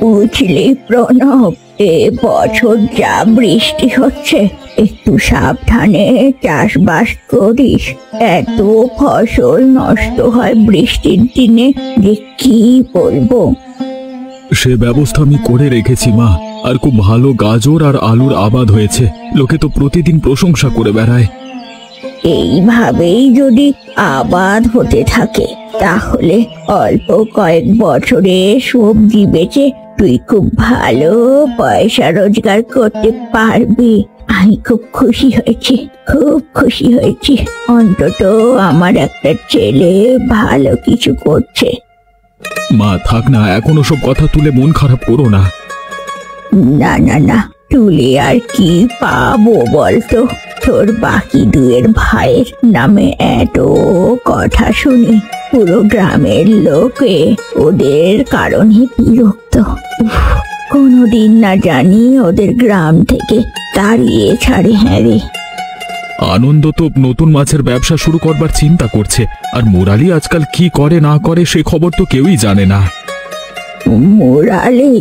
বুঝলি প্রণব, এ বছর যা বৃষ্টি হচ্ছে, একটু সাবধানে চাষবাস করিস। এত ফসল নষ্ট হয় বৃষ্টির দিনে যে কি বলবো। সে ব্যবস্থা আমি করে রেখেছি মা। আর খুব ভালো গাজর আর আলুর আবাদ হয়েছে, লোকে তো প্রতিদিন প্রশংসা করে বেড়ায়। এইভাবেই যদি আবাদ হতে থাকে তাহলে অল্প কয়েক বছরে সবজি বেচে তুই খুব ভালো পয়সা রোজগার করতে পারবি। আমি খুব খুশি হয়েছি, খুব খুশি হয়েছি। অন্তত আমার একটা ছেলে ভালো কিছু করছে। মা থাক না, এখন ওসব কথা তুলে মন খারাপ করো না। না না না, তুলে আর কি পাবো বলতো? তোর বাকি দুয়ের ভাইয়ের নামে এত কথা শুনি, পুরো গ্রামের লোকে ওদের কারণে বিরক্ত। কোনোদিন না জানি ওদের গ্রাম থেকে তাড়িয়ে ছাড়ে। হ্যাঁ রে, আনন্দ তো নতুন মাছের ব্যবসা শুরু করবার চিন্তা করছে, আর মুরালি আজকাল কি করে না করে সে খবর তো কেউই জানে না। মুরালি,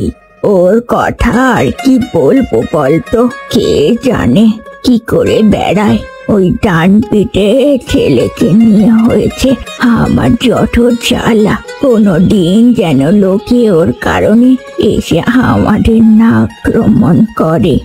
ওর কথা আর কি বলবো বলতো? কে জানে কি করে বেড়ায়। ওই ডান পিঠে ছেলেকে নিয়ে হয়েছে আমার যত জ্বালা। কোনোদিন যেন লোকে ওর কারণে এসে আমাদের না আক্রমণ করে।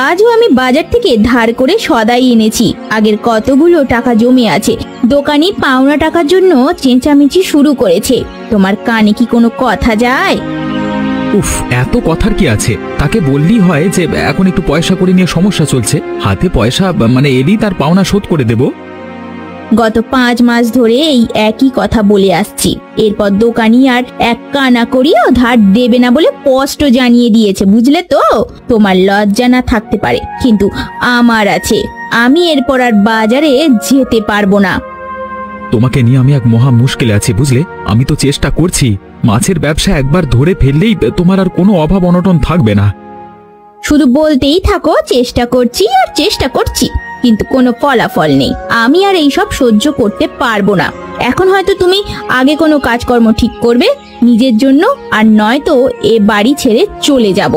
আজও আমি বাজার থেকে ধার করে সদাই এনেছি। আগের কতগুলো টাকা জমে আছে। দোকানি পাওনা টাকার জন্য চেঁচামেচি শুরু করেছে। তোমার কানে কি কোনো কথা যায়? উফ, এত কথার কি আছে? তাকে বললেই হয় যে এখন একটু পয়সা করে নিয়ে সমস্যা চলছে, হাতে পয়সা এলেই তার পাওনা শোধ করে দেব। গত 5 মাস ধরে এই একই কথা বলে আসছি। এরপর দোকানি আর এক কানা করিও ধার দেবে না বলে স্পষ্ট জানিয়ে দিয়েছে, বুঝলে তো? তোমার লজ্জা না থাকতে পারে, কিন্তু আমার আছে। আমি এরপর আর বাজারে যেতে পারবো না। তোমাকে নিয়ে আমি এক মহা মুশকিলে আছি, বুঝলে? আমি তো চেষ্টা করছি, মাছের ব্যবসা একবার ধরে ফেললেই তোমার আর কোনো অভাব অনটন থাকবে না। শুধু বলতেই থাকো চেষ্টা করছি আর চেষ্টা করছি, কিন্তু কোনো ফলাফল নেই। আমি আর এইসব সহ্য করতে পারবো না। এখন হয়তো তুমি আগে কোনো কাজকর্ম ঠিক করবে নিজের জন্য, আর নয়তো এ বাড়ি ছেড়ে চলে যাব।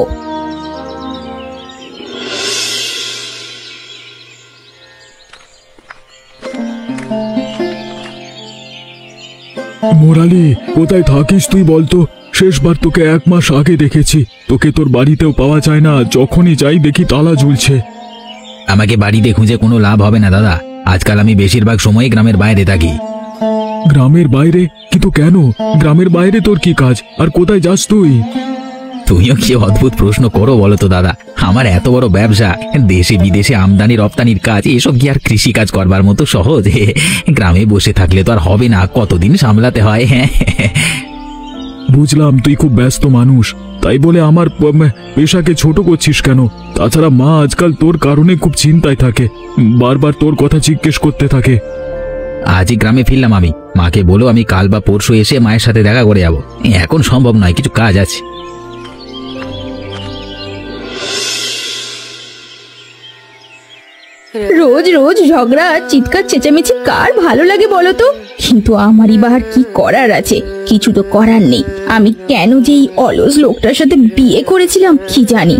মুরালি, কোথায় থাকিস তুই বলতো? শেষবার তোকে 1 মাস আগে দেখেছি। তোকে তোর বাড়িতেও পাওয়া যায় না, যখনই যাই দেখি তালা ঝুলছে। আমাকে বাড়িতে খুঁজে কোনো লাভ হবে না দাদা। আজকাল আমি বেশিরভাগ সময় গ্রামের বাইরে থাকি। গ্রামের বাইরে? কিন্তু কেন? গ্রামের বাইরে তোর কি কাজ, আর কোথায় যাস তুই? তুমিও কি অদ্ভুত প্রশ্ন করো বলো তো দাদা। আমার এত বড় ব্যবসা, দেশে বিদেশে আমদানি রপ্তানির কাজ, এসব কি আর কৃষি কাজ করবার মতো সহজ? গ্রামে বসে থাকলে তো আর হবে না, কতদিন সামলাতে হয়। হ্যাঁ, বুঝলাম তুই খুব ব্যস্ত মানুষ, তাই বলে আমার পেশাকে ছোট করছিস কেন? তাছাড়া মা আজকাল তোর কারণে খুব চিন্তায় থাকে, বারবার তোর কথা জিজ্ঞেস করতে থাকে। আজই গ্রামে ফিরলাম আমি। মাকে বলো আমি কাল বা পরশু এসে মায়ের সাথে দেখা করে যাবো। এখন সম্ভব নয়, কিছু কাজ আছে। রোজ রোজ ঝগড়া, চিৎকার, চেঁচামেচি কার ভালো লাগে বলো তো? কিন্তু আমারই বা আর কি করার আছে? কিছু তো করার নেই। আমি কেন যে এই অলস লোকটার সাথে বিয়ে করেছিলাম কি জানি।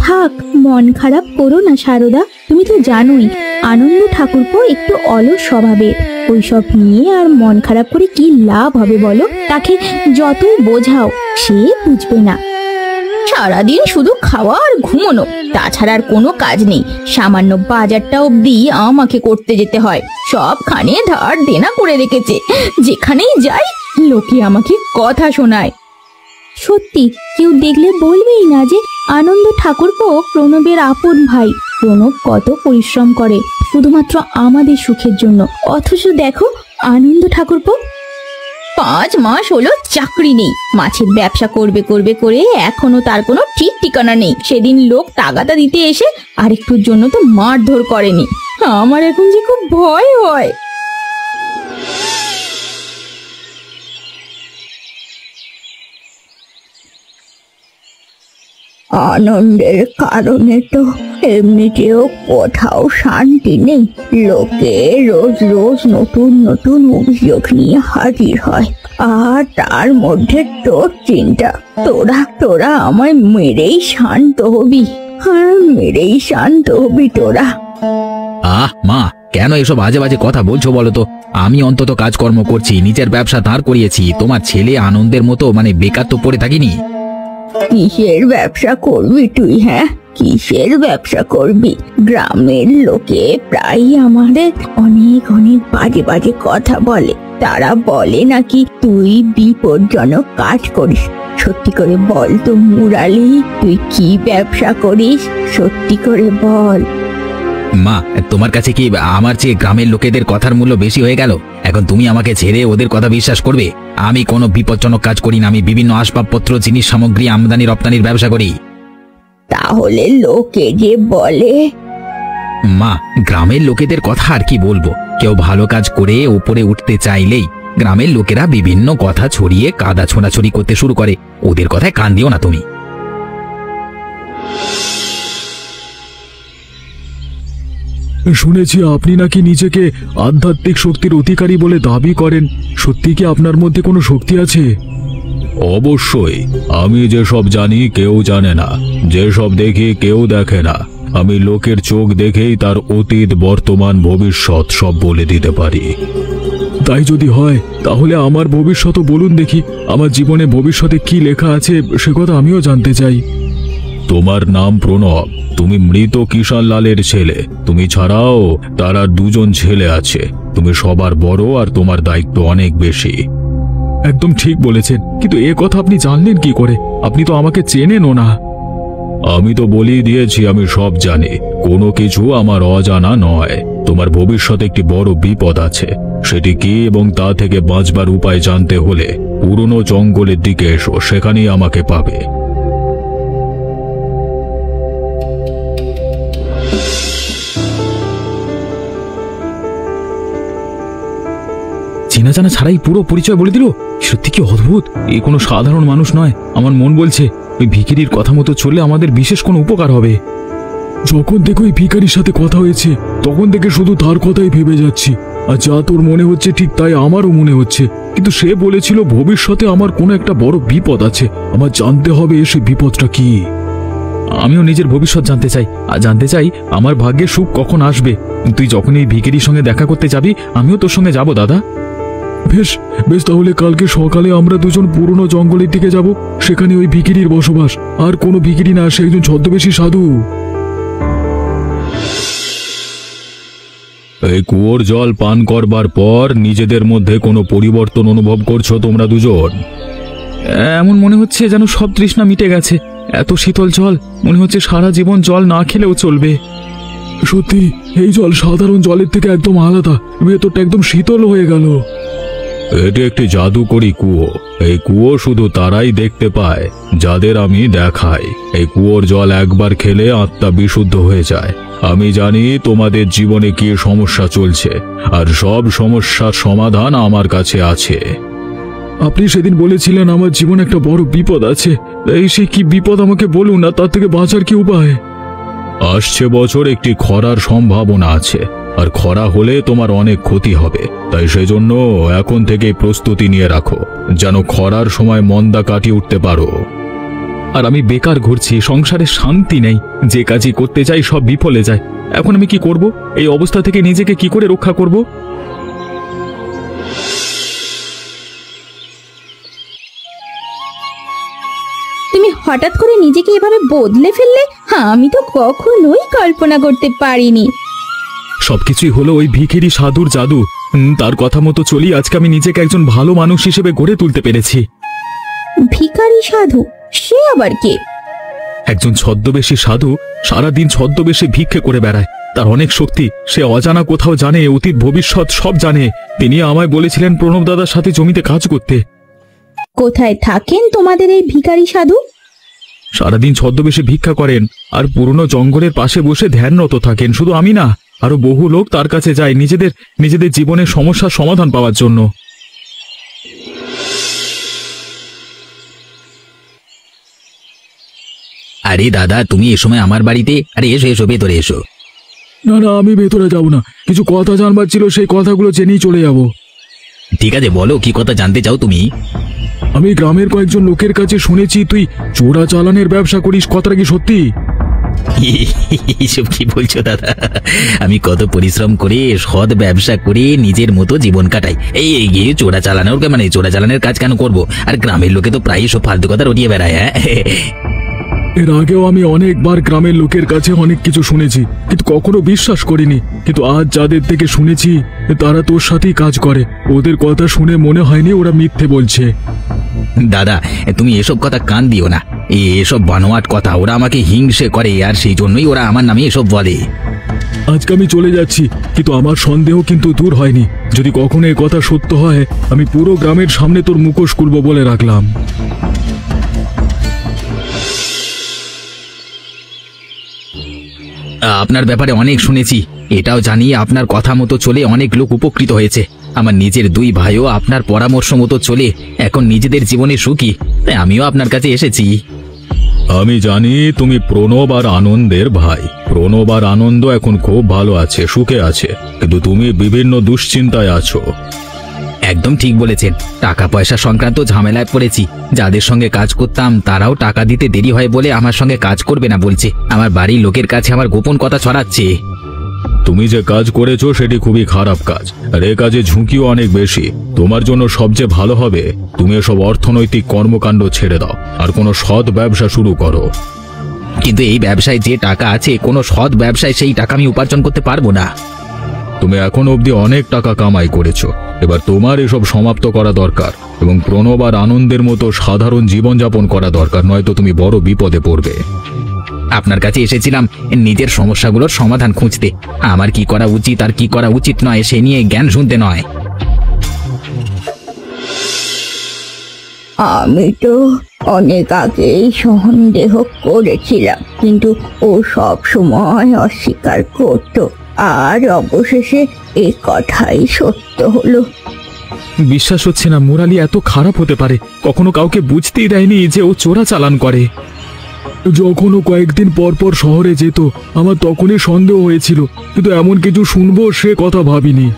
থাক, মন খারাপ করো না সারদা। তুমি তো জানোই আনন্দ ঠাকুরপো একটু অলস স্বভাবের। ওইসব নিয়ে আর মন খারাপ করে কি লাভ হবে বলো? তাকে যতই বোঝাও সে বুঝবে না। সারাদিন শুধু খাওয়া আর ঘুমোনো, তাছাড়া আর কোনো কাজ নেই। সামান্য বাজারটা অবধি আমাকে করতে যেতে হয়। সবখানে ধার দেনা করে রেখেছে। যেখানেই যাই লোকে আমাকে কথা শোনায়। সত্যি কেউ দেখলে বলবেই না যে আনন্দ ঠাকুরপো প্রণবের আপন ভাই। প্রণব কত পরিশ্রম করে শুধুমাত্র আমাদের সুখের জন্য, অথচ দেখো আনন্দ ঠাকুরপো 5 মাস হলো চাকরি নেই। মাছের ব্যবসা করবে করবে করে এখনো তার কোনো ঠিক ঠিকানা নেই। সেদিন লোক তাগাদা দিতে এসে আরেকটুর জন্য তো মারধর করেনি। আমার এখন যে খুব ভয় হয়। আনন্দের কারণে তো এমনিতেও কোথাও শান্তি নেই। লোকে রোজ রোজ নতুন নতুন অভিযোগ নিয়ে হাজির হয়, আর তার মধ্যে তোর চিন্তা। তোরা তোরা আমায় মেরেই শান্ত হবি, হ্যাঁ মেরেই শান্ত হবি তোরা। মা, কেন এসব বাজে বাজে কথা বলছো বলো তো? আমি অন্তত কাজকর্ম করছি, নিজের ব্যবসা দাঁড় করিয়েছি। তোমার ছেলে আনন্দের মতো বেকার তো পড়ে থাকিনি। কিসের ব্যবসা করবি তুই? হ্যাঁ কিসের ব্যবসা করবি? গ্রামের লোকে প্রায় আমাদের অনেক অনেক বাজে বাজে কথা বলে। তারা বলে নাকি তুই বিপজ্জনক কাজ করিস। সত্যি করে বল তো মুরালি, তুই কি ব্যবসা করিস? সত্যি করে বল। মা, তোমার কাছে কি আমার চেয়ে গ্রামের লোকেদের কথার মূল্য বেশি হয়ে গেল? এখন তুমি আমাকে ছেড়ে ওদের কথা বিশ্বাস করবে? আমি কোনো বিপজ্জনক কাজ করি না। আমি বিভিন্ন আসবাবপত্র, জিনিস সামগ্রী আমদানি রপ্তানির ব্যবসা করি। তাহলে লোকে যে বলে? মা, গ্রামের লোকেদের কথা আর কি বলবো? কেউ ভালো কাজ করে উপরে উঠতে চাইলেই গ্রামের লোকেরা বিভিন্ন কথা ছড়িয়ে কাদা ছোড়াছড়ি করতে শুরু করে। ওদের কথায় কান দিও না তুমি। শুনেছি আপনি নাকি নিজেকে আধ্যাত্মিক শক্তির অধিকারী বলে দাবি করেন। সত্যি কি আপনার মধ্যে কোনো শক্তি আছে? অবশ্যই। আমি যেসব জানি কেউ জানে না, যেসব দেখি কেউ দেখে না। আমি লোকের চোখ দেখেই তার অতীত, বর্তমান, ভবিষ্যৎ সব বলে দিতে পারি। তাই যদি হয় তাহলে আমার ভবিষ্যৎ বলুন দেখি। আমার জীবনে ভবিষ্যতে কি লেখা আছে সে কথা আমিও জানতে চাই। তোমার নাম প্রণব, তুমি মৃত কিষান লালের ছেলে। তুমি ছাড়াও তার আর দুজন ছেলে আছে। তুমি সবার বড় আর তোমার দায়িত্ব অনেক বেশি। একদম ঠিক বলেছেন, কিন্তু এ কথা আপনি জানলেন কি করে? আপনি তো আমাকে চেনেনও না। আমি তো বলেই দিয়েছি আমি সব জানি, কোনো কিছু আমার অজানা নয়। তোমার ভবিষ্যতে একটি বড় বিপদ আছে, সেটি কি এবং তা থেকে বাঁচবার উপায় জানতে হলে পুরনো জঙ্গলের দিকে এসো, সেখানেই আমাকে পাবে। চেনা জানা ছাড়াই পুরো পরিচয় বলে দিল। সত্যি কি অদ্ভুত! এ কোনো সাধারণ মানুষ নয়। আমার মন বলছে ওই ভিখিরির কথা মতো চললে আমাদের বিশেষ কোনো উপকার হবে। যখন থেকে ওই ভিখারির সাথে কথা হয়েছে তখন থেকে শুধু তার কথাই ভেবে যাচ্ছি। আর যা তোর মনে হচ্ছে ঠিক তাই আমারও মনে হচ্ছে। কিন্তু সে বলেছিল ভবিষ্যতে আমার কোনো একটা বড় বিপদ আছে, আমার জানতে হবে সে বিপদটা কি। আমিও নিজের ভবিষ্যৎ জানতে চাই, আর জানতে চাই আমার ভাগ্যের সুখ কখন আসবে। তুই যখন এই ভিখিরির সঙ্গে দেখা করতে যাবি আমিও তোর সঙ্গে যাব দাদা। বেশ বেশ, তাহলে কালকে সকালে আমরা দুজন পুরনো জঙ্গলের দিকে যাব। সেখানে ওই ভিখিরির বসবাস। আর কোনো ভিখিরি না, সে একজন ছদ্মবেশী সাধু। এই কুয়োর জল পান করবার পর নিজেদের মধ্যে কোনো পরিবর্তন অনুভব করছো তোমরা দুজন? এমন মনে হচ্ছে যেন সব তৃষ্ণা মিটে গেছে। এত শীতল জল, মনে হচ্ছে সারা জীবন জল না খেলেও চলবে। সত্যি, এই জল সাধারণ জলের থেকে একদম আলাদা। ভেতরটা একদম শীতল হয়ে গেল। এটি একটি জাদুকরী কুয়ো। এই কুয়ো শুধু তারাই দেখতে পায় যাদের আমি দেখাই। এই কুয়োর জল একবার খেলে আত্মা বিশুদ্ধ হয়ে যায়। আমি জানি তোমাদের জীবনে কি সমস্যা চলছে, আর সব সমস্যার সমাধান আমার কাছে আছে। আপনি সেদিন বলেছিলেন আমার জীবনে একটা বড় বিপদ আছে। এই সে কি বিপদ আমাকে বলুন, না তার থেকে বাঁচার কি উপায়? আসছে বছর একটি খরার সম্ভাবনা আছে, আর খরা হলে তোমার অনেক ক্ষতি হবে। তাই সেজন্য এখন থেকে প্রস্তুতি নিয়ে রাখো, যেন খরার সময় মন্দা কাটিয়ে উঠতে পারো। আর আমি বেকার ঘুরছি, সংসারে শান্তি নেই। যে কাজই করতে চাই সব বিফলে যায়। এখন আমি কি করব? এই অবস্থা থেকে নিজেকে কি করে রক্ষা করব? তুমি হঠাৎ করে নিজেকে এভাবে বদলে ফেললে, আমি তো কখনোই কল্পনা করতে পারিনি। সবকিছুই হলো ওই ভিখিরি সাধুর জাদু। তার কথা মতো চলি আজকে আমি নিজেকে একজন ভালো মানুষ হিসেবে গড়ে তুলতে পেরেছি। ভিখারি সাধু? সে আবার কে? একজন ছদ্মবেশী সাধু সারাদিন ছদ্মবেশে ভিক্ষে করে বেড়ায়। তার অনেক শক্তি, সে অজানা কোথাও জানে, অতীত ভবিষ্যৎ সব জানে। তিনি আমায় বলেছিলেন প্রণব দাদার সাথে জমিতে কাজ করতে। কোথায় থাকেন তোমাদের এই ভিখারি সাধু? সারাদিন ছদ্মবেশে ভিক্ষা করেন আর পুরনো জঙ্গলের পাশে বসে ধ্যানরত থাকেন। শুধু আমি না, আরো বহু লোক তার কাছে যায় নিজেদের জীবনের সমস্যার সমাধান পাওয়ার জন্য। আরে দাদা, তুমি এ সময় আমার বাড়িতে? আরে এসো এসো, ভেতরে এসো। না না, আমি ভেতরে যাব না, কিছু কথা জানবার ছিল, সেই কথাগুলো জেনেই চলে যাব। ঠিক আছে, বলো কি কথা জানতে চাও তুমি? আমি গ্রামের কয়েকজন লোকের কাছে শুনেছি তুই চোরা চালানের ব্যবসা করিস, কথাটা কি সত্যি? এসব কি বলছো দাদা? আমি কত পরিশ্রম করে সৎ ব্যবসা করে নিজের মতো জীবন কাটাই। এই গিয়ে চোরা চালানোর মানে চোরা চালানের কাজ কেন করব? আর গ্রামের লোকে তো প্রায় সব ফালতু কথা রটিয়ে বেড়ায়। হ্যাঁ, এর আগেও আমি অনেকবার গ্রামের লোকের কাছে অনেক কিছু শুনেছি, কিন্তু কখনো বিশ্বাস করিনি। কিন্তু আজ যাদের থেকে শুনেছি তারা তোর সাথেই কাজ করে, ওদের কথা শুনে মনে হয়নি ওরা মিথ্যে বলছে। দাদা, তুমি এসব কথা কান দিও না। এসব বানোয়াট কথা, ওরা আমাকে হিংসে করে, আর সেই জন্যই ওরা আমার নামে এসব বলে। আজকে আমি চলে যাচ্ছি, কিন্তু আমার সন্দেহ কিন্তু দূর হয়নি। যদি কখনো এ কথা সত্য হয়, আমি পুরো গ্রামের সামনে তোর মুখোশ খুলব বলে রাখলাম। আপনার ব্যাপারে অনেক শুনেছি, এটাও জানি আপনার কথা মতো চলে অনেক লোক উপকৃত হয়েছে। আমার নিজের দুই ভাইও আপনার পরামর্শ মতো চলে এখন নিজেদের জীবনে সুখী, তাই আমিও আপনার কাছে এসেছি। আমি জানি তুমি প্রণব আর আনন্দের ভাই। প্রণব আর আনন্দ এখন খুব ভালো আছে, সুখে আছে, কিন্তু তুমি বিভিন্ন দুশ্চিন্তায় আছো। একদম ঠিক বলেছেন, টাকা পয়সা সংক্রান্ত ঝামেলায় পড়েছি। যাদের সঙ্গে কাজ করতাম তারাও টাকা দিতে দেরি হয় বলে আমার সঙ্গে কাজ করবে না বলছে। আমার বাড়ির লোকের কাছে আমার গোপন কথা ছড়াচ্ছে। তুমি যে কাজ করেছো সেটি খুবই খারাপ কাজ, আর এ কাজে ঝুঁকিও অনেক বেশি। তোমার জন্য সবচেয়ে ভালো হবে তুমি এসব অর্থনৈতিক কর্মকাণ্ড ছেড়ে দাও আর কোনো সৎ ব্যবসা শুরু করো। কিন্তু এই ব্যবসায় যে টাকা আছে, কোনো সৎ ব্যবসায় সেই টাকা আমি উপার্জন করতে পারবো না। তুমি এখন অবধি অনেক টাকা কামাই করেছো, এবার তোমার এসব সমাপ্ত করা দরকার এবং প্রণব আর আনন্দের মতো সাধারণ জীবনযাপন করা দরকার, নয়তো তুমি বড় বিপদে পড়বে। আপনার কাছে এসেছিলাম নিজের সমস্যাগুলোর সমাধান খুঁজতে। আমার কি করা উচিত আর কি করা উচিত নয় সে নিয়ে জ্ঞান শুনতে নয়। আমি তো অনেক আগেই সন্দেহ করেছিলাম, কিন্তু ও সব সময় অস্বীকার করত, আর অবশেষে এ কথাই সত্য হলো। বিশ্বাস হচ্ছে না মুরালি এত খারাপ হতে পারে। কখনো কাউকে বুঝতেই দেয়নি যে ও চোরা চালান করে। যখন ও কয়েকদিন পর পর শহরে যেত আমার তখনই সন্দেহ হয়েছিল, কিন্তু এমন কিছু শুনবো সে কথা ভাবিনি।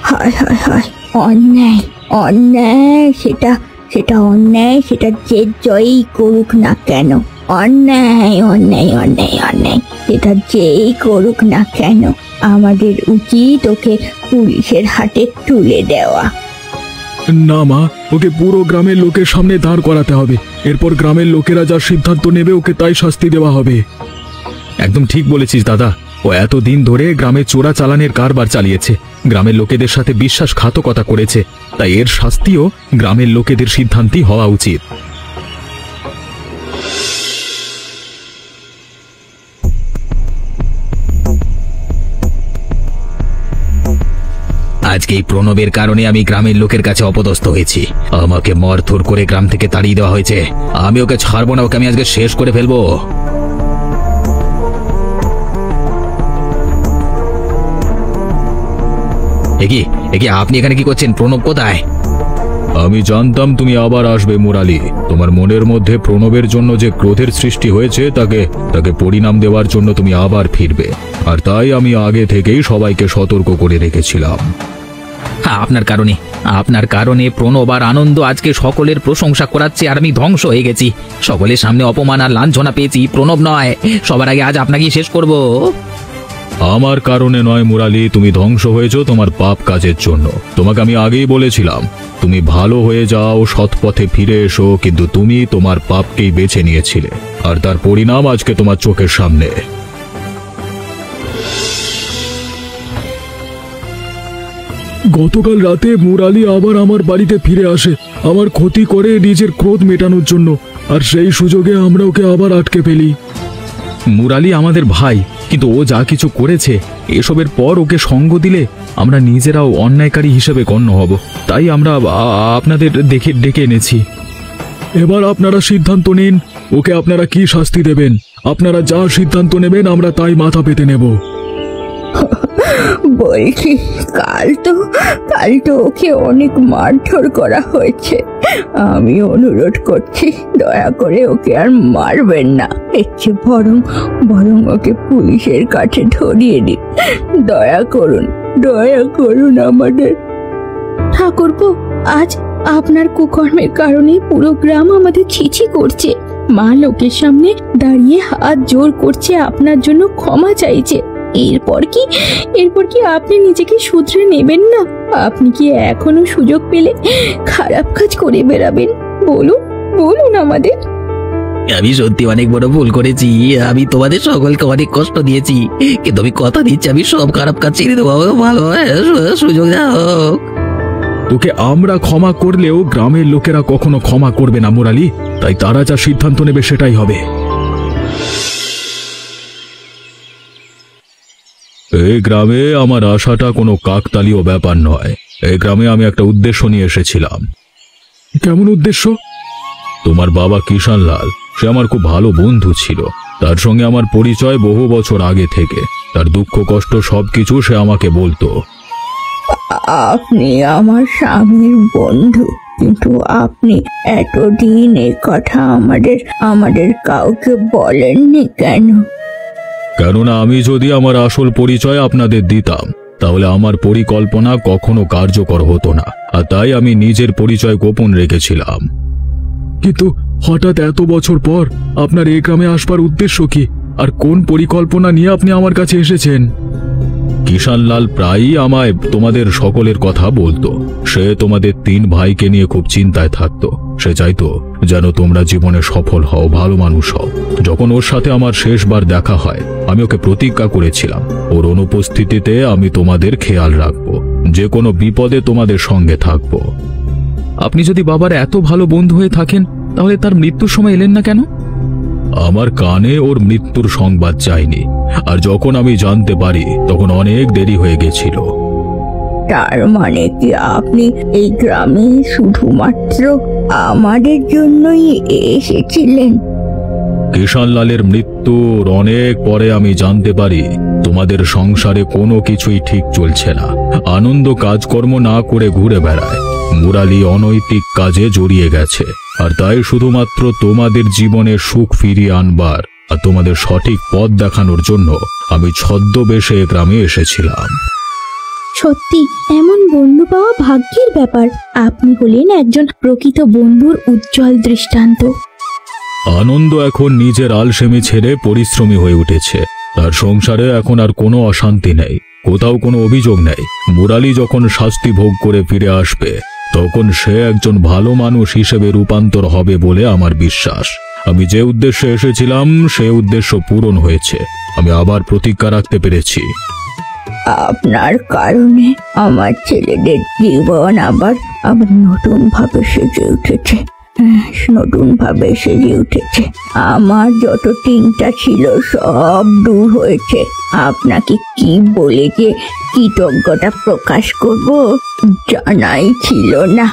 হায় হায় হায়, অন্যায় অন্যায়, সেটা সেটা অন্যায়, সেটা যে জয়ই করুক না কেন, অন্যায় অন্যায় অন্যায় অন্যায়, সেটা যেই করুক না কেন আমাদের উচিত ওকে পুলিশের হাতে তুলে দেওয়া। না মা, ওকে পুরো গ্রামের লোকের সামনে দাঁড় করাতে হবে। এরপর গ্রামের লোকেরা যা সিদ্ধান্ত নেবে ওকে তাই শাস্তি দেওয়া হবে। একদম ঠিক বলেছিস দাদা, ও এতদিন ধরে গ্রামে চোরা চালানের কারবার চালিয়েছে, গ্রামের লোকেদের সাথে বিশ্বাসঘাতকতা করেছে, তাই এর শাস্তিও গ্রামের লোকেদের সিদ্ধান্তই হওয়া উচিত। আজকে এই প্রণবের কারণে আমি গ্রামের লোকের কাছে অপদস্থ হয়েছি। আমাকে মারধর করে গ্রাম থেকে তাড়িয়ে দেওয়া হয়েছে। আমি ওকে ছাড়বো না, ওকে আমি আজকে শেষ করে ফেলবো। একি আপনি এখানে কি করছেন? প্রণব কোথায়? আমি জানতাম তুমি আবার আসবে মুরালি। তোমার মনের মধ্যে প্রণবের জন্য যে ক্রোধের সৃষ্টি হয়েছে তাকে পরিণাম দেওয়ার জন্য তুমি আবার ফিরবে, আর তাই আমি আগে থেকেই সবাইকে সতর্ক করে রেখেছিলাম। আপনার কারণে প্রণব আর আনন্দ আজকে সকলের প্রশংসা করাচ্ছে, আর আমি ধ্বংস হয়ে গেছি। সকলের সামনে অপমান আর লাঞ্ছনা পেয়েছি। প্রণব নয়, সবার আগে আজ আপনাকেই শেষ করব। আমার কারণে নয় মুরালি, তুমি ধ্বংস হয়েছো তোমার পাপ কাজের জন্য। তোমাকে আমি আগেই বলেছিলাম তুমি ভালো হয়ে যাও, সৎ পথে ফিরে এসো, কিন্তু তুমি তোমার পাপকেই বেছে নিয়েছিলে, আর তার পরিণাম আজকে তোমার চোখের সামনে। গতকাল রাতে মুরালি আবার আমার বাড়িতে ফিরে আসে, আমার ক্ষতি করে নিজের ক্রোধ মেটানোর জন্য, আর সেই সুযোগে আমরা ওকে আবার আটকে ফেলি। মুরালি আমাদের ভাই, কিন্তু ও যা কিছু করেছে এসবের পর ওকে সঙ্গ দিলে আমরা নিজেরাও অন্যায়কারী হিসেবে গণ্য হব, তাই আমরা আপনাদের ডেকে এনেছি। এবার আপনারা সিদ্ধান্ত নিন, ওকে আপনারা কি শাস্তি দেবেন। আপনারা যা সিদ্ধান্ত নেবেন আমরা তাই মাথা পেতে নেব। বলছি কাল তো ওকে অনেক মারধর করা হয়েছে। আমি অনুরোধ করছি দয়া করে ওকে আর মারবেন না, এর বরং ওকে পুলিশের কাছে ধরিয়ে দিন। দয়া করুন আমাদের। ঠাকুরপো, আজ আপনার কুকর্মের কারণে পুরো গ্রাম আমাদের ছিছি করছে। মা লোকের সামনে দাঁড়িয়ে হাত জোর করছে, আপনার জন্য ক্ষমা চাইছে। এরপর কি আপনি নিজেকে শুধরে নেবেন না? আপনি কি এখনো সুযোগ পেলে খারাপ কাজ করে বেড়াবেন? বলুন আমাদের। আমি সত্যি অনেক বড় ভুল করেছি। আমি তোমাদের সকলকে অনেক কষ্ট দিয়েছি, কিন্তু আমি কথা দিচ্ছি আমি সব খারাপ কাজ ছেড়ে দেবো। ভালো সুযোগ দাও। তোকে আমরা ক্ষমা করলেও গ্রামের লোকেরা কখনো ক্ষমা করবে না মুরালি, তাই তারা যা সিদ্ধান্ত নেবে সেটাই হবে। এই গ্রামে আমার আশাটা কোনো কাকতালীয় ব্যাপার নয়। এই গ্রামে আমি একটা উদ্দেশ্য নিয়ে এসেছিলাম। কেমন উদ্দেশ্য? তোমার বাবা কিষান লাল, সে আমার খুব ভালো বন্ধু ছিল। তার সঙ্গে আমার পরিচয় বহু বছর আগে থেকে। তার দুঃখ কষ্ট সবকিছু সে আমাকে বলতো। আপনি আমার স্বামীর বন্ধু, কিন্তু আপনি এতদিন এ কথা আমাদের কাউকে বলেননি কেন? কেননা আমি যদি আমার আসল পরিচয় আপনাদের দিতাম তাহলে আমার পরিকল্পনা কখনো কার্যকর হতো না, আর তাই আমি নিজের পরিচয় গোপন রেখেছিলাম। কিন্তু হঠাৎ এত বছর পর আপনার এই গ্রামে আসবার উদ্দেশ্য কি, আর কোন পরিকল্পনা নিয়ে আপনি আমার কাছে এসেছেন? কিষান লাল প্রায়ই আমায় তোমাদের সকলের কথা বলতো। সে তোমাদের 3 ভাইকে নিয়ে খুব চিন্তায় থাকতো। সে চাইতো যেন তোমরা জীবনে সফল হও, ভালো মানুষ হও। যখন ওর সাথে আমার শেষবার দেখা হয়, আমি ওকে প্রতিজ্ঞা করেছিলাম ওর অনুপস্থিতিতে আমি তোমাদের খেয়াল রাখবো, যে কোনো বিপদে তোমাদের সঙ্গে থাকবো। আপনি যদি বাবার এত ভালো বন্ধু হয়ে থাকেন, তাহলে তার মৃত্যুর সময় এলেন না কেন? আমার কানে ওর মৃত্যুর সংবাদ যায়নি, আর যখন আমি জানতে পারি তখন অনেক দেরি হয়ে গেছিল। তার মানে কি আপনি এই গ্রামে শুধুমাত্র আমাদের জন্যই এসেছিলেন? কিষান লালের মৃত্যুর অনেক পরে আমি জানতে পারি তোমাদের সংসারে কোনো কিছুই ঠিক চলছে না। আনন্দ কাজকর্ম না করে ঘুরে বেড়ায়। মুরালি অনৈতিক কাজে জড়িয়ে গেছে, আর তাই শুধুমাত্র তোমাদের জীবনে সুখ ফিরিয়ে আনবার আর তোমাদের সঠিক পথ দেখানোর জন্য আমি ছদ্মবেশে গ্রামে এসেছিলাম। সত্যি এমন বন্ধু পাওয়া ভাগ্যের ব্যাপার। আপনি হলেন একজন প্রকৃত বন্ধুর উজ্জ্বল দৃষ্টান্ত। আনন্দ এখন নিজের আলসেমি ছেড়ে পরিশ্রমী হয়ে উঠেছে। তার সংসারে এখন আর কোনো অশান্তি নেই, কোথাও কোনো অভিযোগ নেই। মুরালি যখন শাস্তি ভোগ করে ফিরে আসবে, তখন সে একজন ভালো মানুষ হিসেবে রূপান্তর হবে বলে আমার বিশ্বাস। আমি যে উদ্দেশ্যে এসেছিলাম সে উদ্দেশ্য পূরণ হয়েছে। আমি আবার প্রতিজ্ঞা রাখতে পেরেছি। আপনার কারণে আমার ছেলেদের জীবন আবার নতুন ভাবে সেজে উঠেছে। আমার যত চিন্তা ছিল সব দূর হয়েছে। আপনাকে কি বলে যে কৃতজ্ঞতা প্রকাশ করব জানাই ছিল না।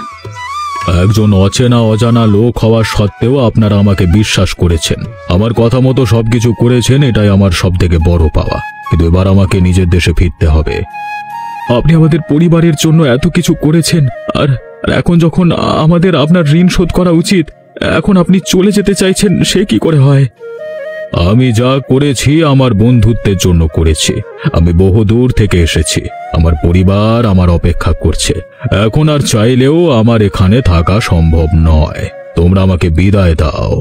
একজন অচেনা অজানা লোক হওয়া সত্ত্বেও আপনারা আমাকে বিশ্বাস করেছেন, আমার কথা মতো সবকিছু করেছেন, এটাই আমার সবথেকে বড় পাওয়া। কিন্তু এবার আমাকে নিজের দেশে ফিরতে হবে। আপনি আমাদের পরিবারের জন্য এত কিছু করেছেন, আর এখন যখন আমাদের আপনার ঋণ শোধ করা উচিত, এখন আপনি চলে যেতে চাইছেন, সে কি করে হয়? আমি যা করেছি আমার বন্ধুত্বের জন্য করেছি। আমি বহু দূর থেকে এসেছি, আমার পরিবার আমার অপেক্ষা করছে। এখন আর চাইলেও আমার এখানে থাকা সম্ভব নয়। তোমরা আমাকে বিদায় দাও।